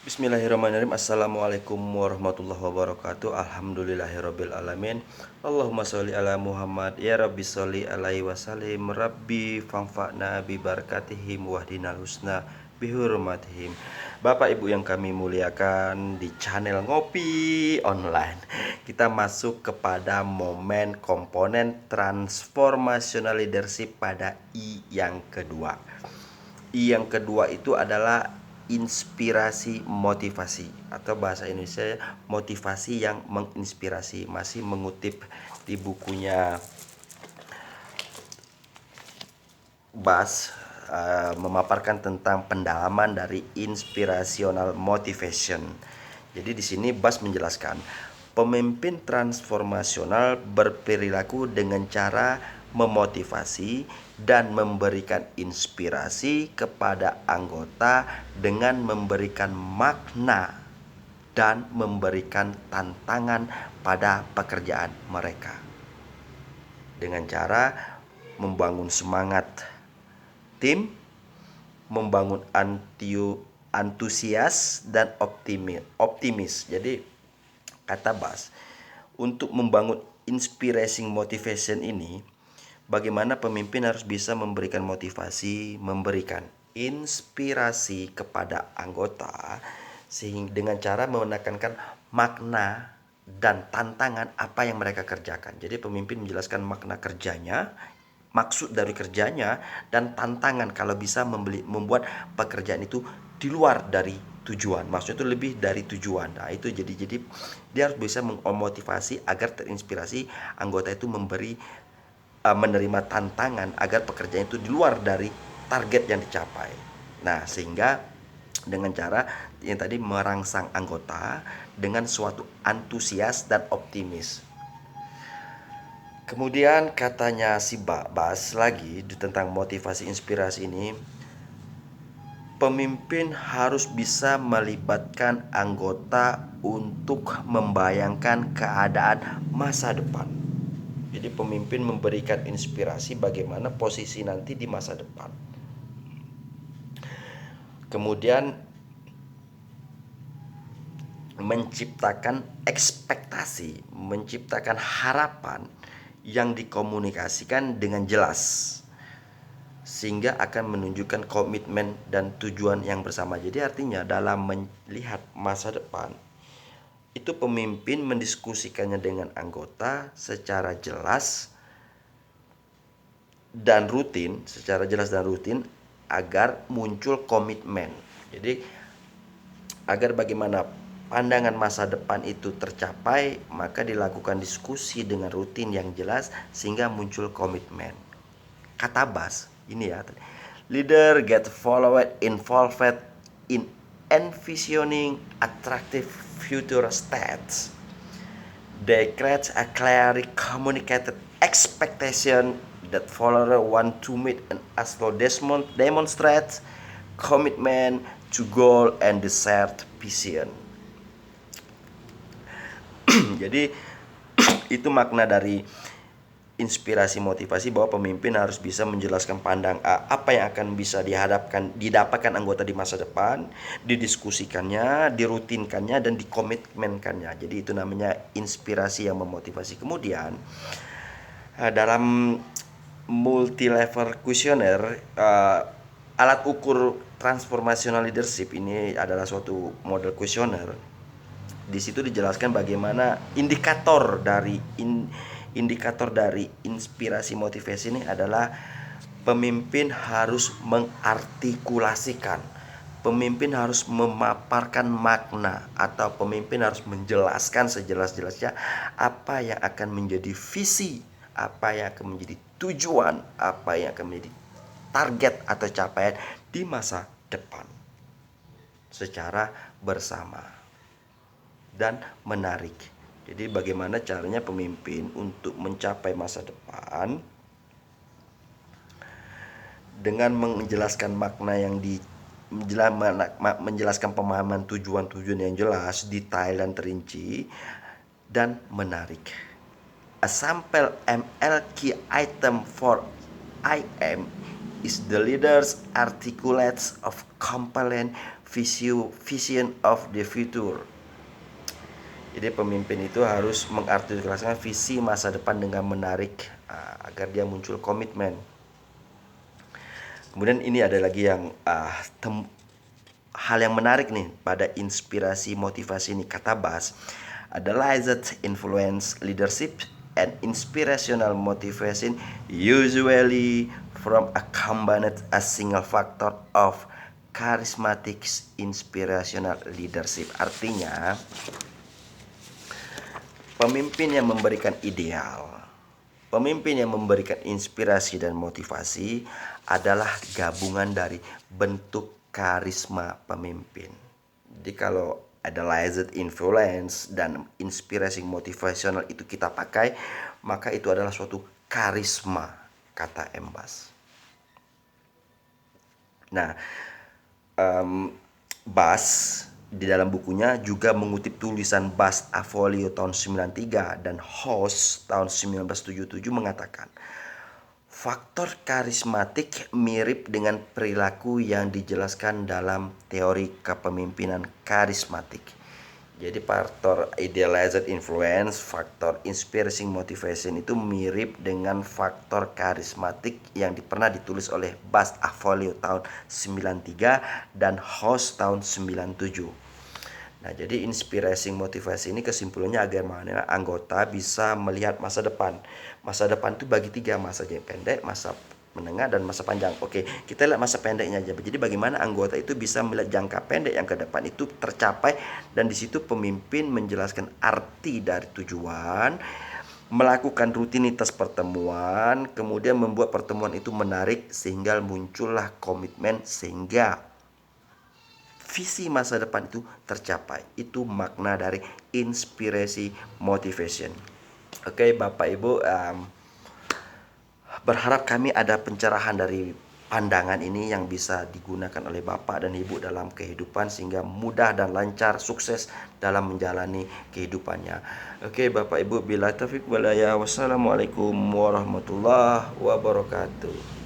Bismillahirrahmanirrahim. Assalamualaikum warahmatullahi wabarakatuh. Alhamdulillahirabbil alamin. Allahumma sholli ala Muhammad. Ya Rabbi sholli alaihi wasallim. Rabbi fangfa'na bi barakatihim wahdinal husna bi hurmatihim. Bapak Ibu yang kami muliakan, di channel Ngopi Online kita masuk kepada momen komponen transformational leadership pada I yang kedua. I yang kedua itu adalah inspirasi motivasi, atau bahasa Indonesia motivasi yang menginspirasi. Masih mengutip di bukunya Bas, memaparkan tentang pendalaman dari inspirational motivation. Jadi di sini Bas menjelaskan, pemimpin transformasional berperilaku dengan cara memotivasi dan memberikan inspirasi kepada anggota dengan memberikan makna dan memberikan tantangan pada pekerjaan mereka, dengan cara membangun semangat tim, membangun antusias dan optimis. Jadi kata Bas, untuk membangun inspiring motivation ini, bagaimana pemimpin harus bisa memberikan motivasi, memberikan inspirasi kepada anggota, sehingga dengan cara menekankan makna dan tantangan apa yang mereka kerjakan. Jadi pemimpin menjelaskan makna kerjanya, maksud dari kerjanya, dan tantangan kalau bisa membuat pekerjaan itu di luar dari tujuan, maksudnya itu lebih dari tujuan. Nah itu jadi dia harus bisa memotivasi agar terinspirasi anggota itu menerima tantangan agar pekerjaan itu di luar dari target yang dicapai. Nah sehingga dengan cara yang tadi merangsang anggota dengan suatu antusias dan optimis. Kemudian katanya si Bas lagi tentang motivasi inspirasi ini, pemimpin harus bisa melibatkan anggota untuk membayangkan keadaan masa depan. Jadi pemimpin memberikan inspirasi bagaimana posisi nanti di masa depan. Kemudian menciptakan ekspektasi, menciptakan harapan yang dikomunikasikan dengan jelas, sehingga akan menunjukkan komitmen dan tujuan yang bersama. Jadi artinya dalam melihat masa depan itu pemimpin mendiskusikannya dengan anggota secara jelas dan rutin, agar muncul komitmen. Jadi agar bagaimana pandangan masa depan itu tercapai, maka dilakukan diskusi dengan rutin yang jelas sehingga muncul komitmen. Kata Bas, ini ya, leader get followed involved in envisioning attractive future states. They create a clearly communicated expectation that followers want to meet and also demonstrate commitment to goal and the shared vision. Jadi itu makna dari inspirasi motivasi, bahwa pemimpin harus bisa menjelaskan apa yang akan bisa didapatkan anggota di masa depan, didiskusikannya, dirutinkannya, dan dikomitmenkannya. Jadi itu namanya inspirasi yang memotivasi. Kemudian dalam multi level questionnaire, alat ukur transformational leadership ini adalah suatu model kuesioner. Di situ dijelaskan bagaimana indikator dari inspirasi motivasi ini adalah pemimpin harus mengartikulasikan, pemimpin harus memaparkan makna, atau pemimpin harus menjelaskan sejelas-jelasnya apa yang akan menjadi visi, apa yang akan menjadi tujuan, apa yang akan menjadi target atau capaian di masa depan secara bersama dan menarik. Jadi bagaimana caranya pemimpin untuk mencapai masa depan dengan menjelaskan makna yang menjelaskan pemahaman tujuan-tujuan yang jelas, detail dan terinci dan menarik. A sample ML key item for IM is the leader's articulates of compelling vision of the future. Jadi pemimpin itu harus mengartikulasikan visi masa depan dengan menarik agar dia muncul komitmen. Kemudian ini ada lagi yang hal yang menarik nih pada inspirasi motivasi ini, kata Bas, analyzed influence leadership and inspirational motivation usually from a combined a single factor of charismatic inspirational leadership. Artinya pemimpin yang memberikan ideal, pemimpin yang memberikan inspirasi dan motivasi adalah gabungan dari bentuk karisma pemimpin. Jadi kalau analyzed influence dan inspirasi motivational itu kita pakai, maka itu adalah suatu karisma, kata Embas. Nah, Bas di dalam bukunya juga mengutip tulisan Bas Affolio tahun 93 dan Hoss tahun 1977 mengatakan, faktor karismatik mirip dengan perilaku yang dijelaskan dalam teori kepemimpinan karismatik. Jadi faktor idealized influence, faktor inspiring motivation itu mirip dengan faktor karismatik yang pernah ditulis oleh Bas Affolio tahun 93 dan Hoss tahun 97. Nah, jadi inspirasi motivasi ini kesimpulannya agar mana anggota bisa melihat masa depan. Masa depan itu bagi 3, masa jangka pendek, masa menengah, dan masa panjang. Oke, kita lihat masa pendeknya aja. Jadi bagaimana anggota itu bisa melihat jangka pendek yang ke depan itu tercapai, dan di situ pemimpin menjelaskan arti dari tujuan, melakukan rutinitas pertemuan, kemudian membuat pertemuan itu menarik sehingga muncullah komitmen sehingga visi masa depan itu tercapai. Itu makna dari inspirasi motivation. Oke, Bapak Ibu, berharap kami ada pencerahan dari pandangan ini yang bisa digunakan oleh Bapak dan Ibu dalam kehidupan sehingga mudah dan lancar, sukses dalam menjalani kehidupannya. Oke, Bapak Ibu, bila taufiq wal hidayah. Wassalamualaikum warahmatullahi wabarakatuh.